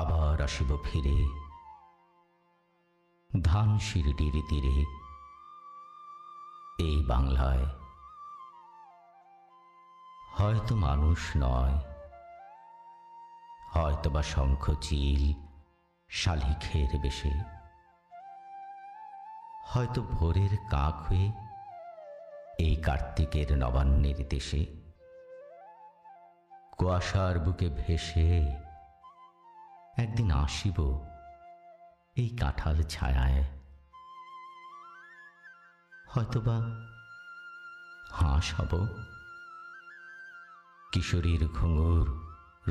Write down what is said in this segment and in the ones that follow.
আবার আসিব ফিরে ধান শিরডির তীরে, এই বাংলায়। হয়তো মানুষ নয়, হয়তোবা শঙ্খ চিল শালিখের বেশে, হয়তো ভোরের কাক হয়ে এই কার্তিকের নবান্নের দেশে কুয়াশার বুকে ভেসে একদিন আসিব এই কাঁঠাল ছায়ায়। হয়তোবা হাঁস হব, কিশোরীর ঘুঙুর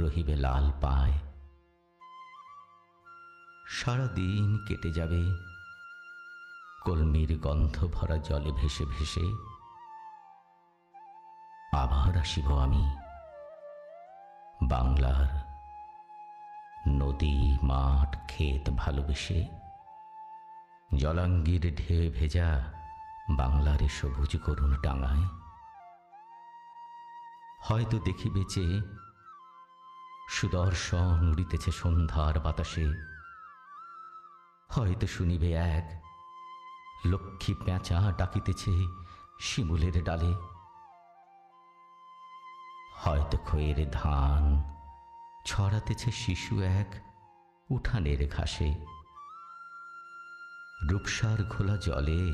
রহিবে লাল পায়। সারাদিন কেটে যাবে কলমির গন্ধ ভরা জলে ভেসে ভেসে। আবার আসিব আমি বাংলার নদী মাঠ ক্ষেত ভালোবেসে, জলাঙ্গির ঢেউ ভেজা বাংলার সবুজ করুণ ডাঙায়। হয়তো দেখিবে যে সুদর্শন উড়িতেছে সন্ধ্যার বাতাসে, হয়তো শুনিবে এক লক্ষ্মী পেঁচা ডাকিতেছে শিমুলের ডালে, হয়তো খয়ের ধান ছড়াতেছে শিশু এক উঠানের ঘাসে। রূপসার ঘোলা জলে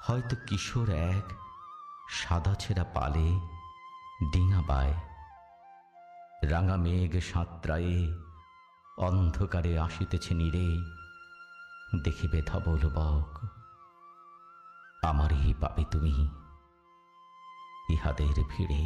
হয়তো কিশোর এক সাদা ছেঁড়া পালে ডিঙা বায়। রাঙা মেঘ সাঁতরায়ে অন্ধকারে আসিতেছে নীরে, দেখিবে ধবল বক। আমারই পাবে তুমি ইহাদের ভিড়ে।